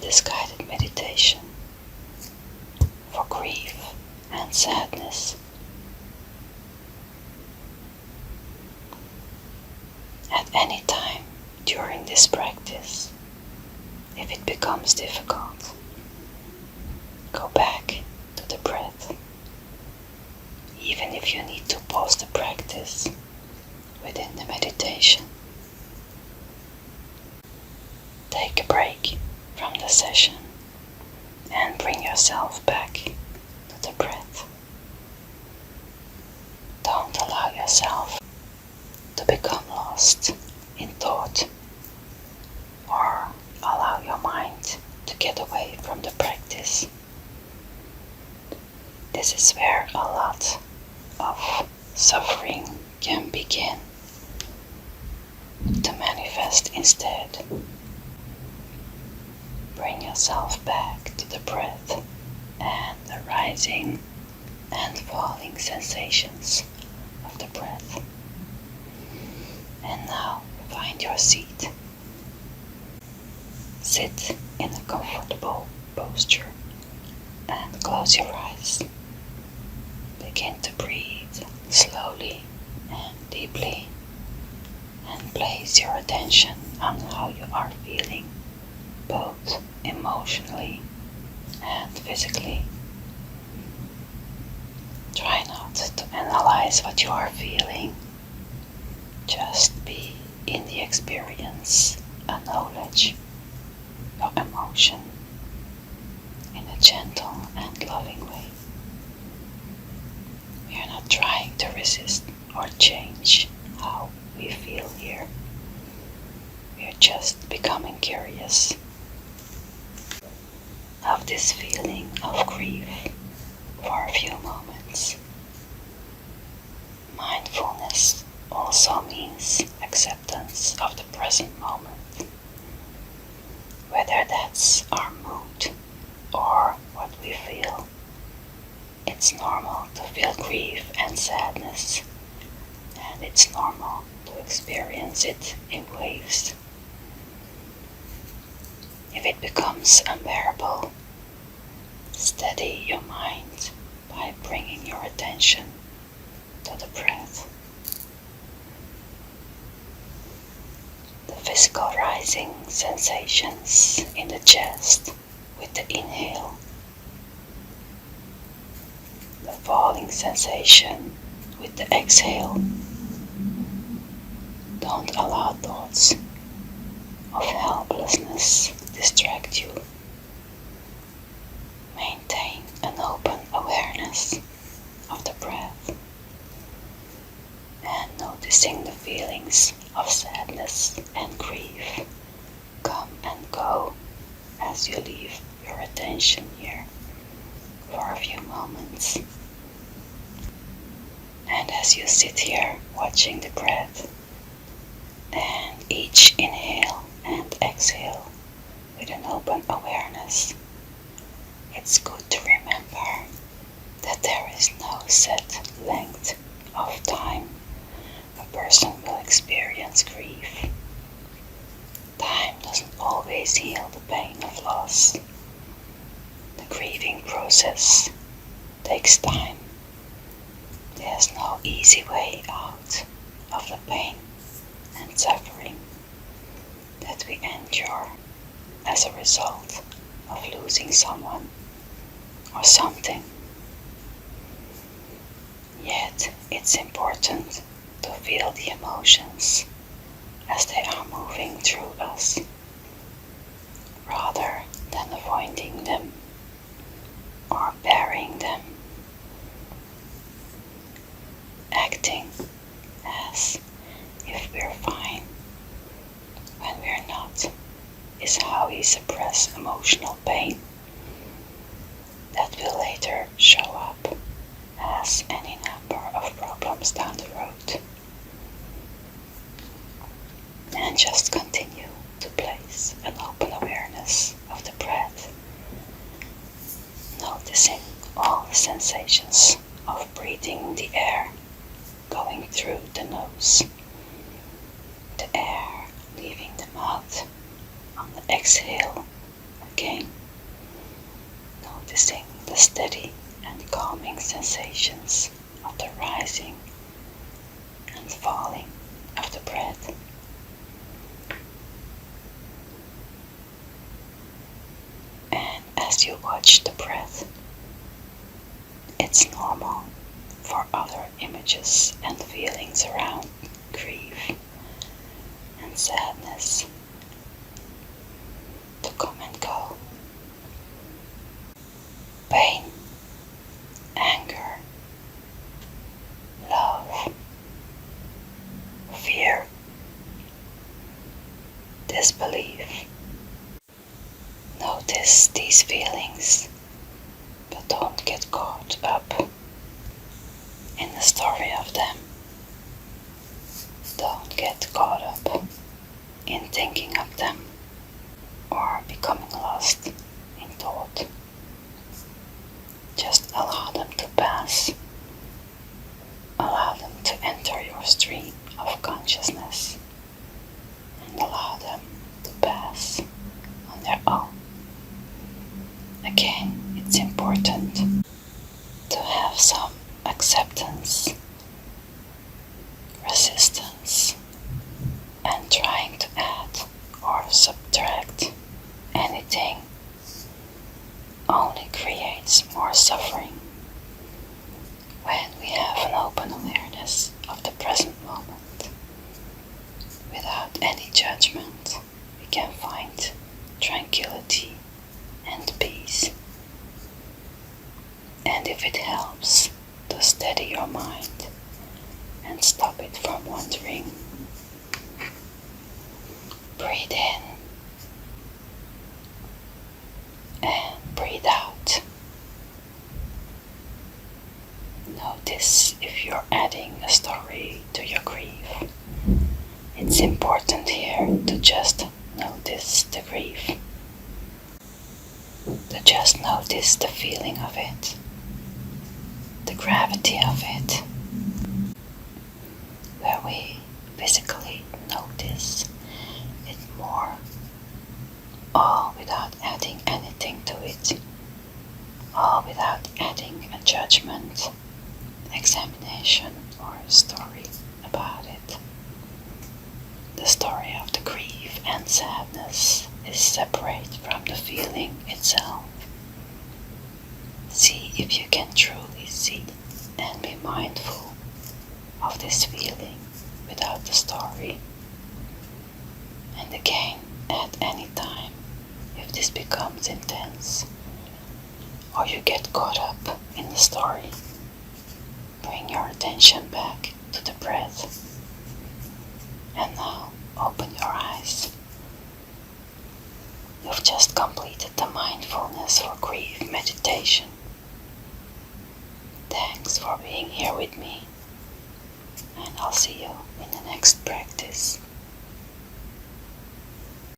this guided meditation for grief and sadness. At any time during this practice, if it becomes difficult, go back to the breath. Even if you need to pause the practice within the meditation, take a break from the session and bring yourself back to the breath. Don't allow yourself to become lost in thought or allow your mind to get away from the practice. This is where a lot of suffering can begin to manifest instead. Bring yourself back to the breath and the rising and falling sensations of the breath. And now find your seat. Sit in a comfortable posture and close your eyes. Begin to breathe slowly and deeply, and place your attention on how you are feeling, both emotionally and physically. Try not to analyze what you are feeling. Just be in the experience, acknowledge your emotion in a gentle and loving way. We are not trying to resist or change how we feel here. We are just becoming curious of this feeling of grief for a few moments. Mindfulness also means acceptance of the present moment. Whether that's our mood or what we feel, it's normal to feel grief and sadness, and it's normal to experience it in waves. If it becomes unbearable, steady your mind by bringing your attention to the breath. The physical rising sensations in the chest with the inhale, the falling sensation with the exhale. Don't allow thoughts of helplessness distract you. Maintain an open awareness of the breath and noticing the feelings of sadness and grief come and go as you leave your attention here for a few moments. And as you sit here watching the breath and each inhale and exhale with an open awareness, it's good to remember that there is no set length of time a person will experience grief. Time doesn't always heal the pain of loss. The grieving process takes time. There's no easy way out of the pain and suffering that we endure as a result of losing someone or something. Yet it's important to feel the emotions as they are moving through us, rather than avoiding them or burying them. Acting as if we're fine when we're not is how we suppress emotional pain that will later show up as any number of problems down the road. And just continue to place an open awareness of the breath, noticing all the sensations of breathing the air going through the nose, the air leaving the mouth on the exhale again, noticing the steady and calming sensations of the rising and falling of the breath. And as you watch the breath, it's normal for other images and feelings around grief and sadness to come and go. Pain, anger, love, fear, disbelief. Notice these feelings, but don't get caught up in the story of them. Don't get caught up in thinking of them or becoming lost in thought. Just allow them to pass. Allow them to enter your stream of consciousness and allow them to pass on their own. Again, it's important to have some acceptance, resistance, and trying to add or subtract anything only creates more suffering. When we have an open awareness of the present moment, without any judgment, we can find tranquility and peace. And if it helps to steady your mind and stop it from wandering, breathe in and breathe out. Notice if you're adding a story to your grief. It's important here to just notice the grief, to just notice the feeling of it, the gravity of it, where we physically notice it more, all without adding anything to it, all without adding a judgment, examination, or a story about it. The story of the grief and sadness is separate from the feeling itself. See if you can truly see and be mindful of this feeling without the story. And again, at any time, if this becomes intense or you get caught up in the story, bring your attention back to the breath. And now open your eyes. You've just completed the mindfulness for grief meditation. Thanks for being here with me, and I'll see you in the next practice.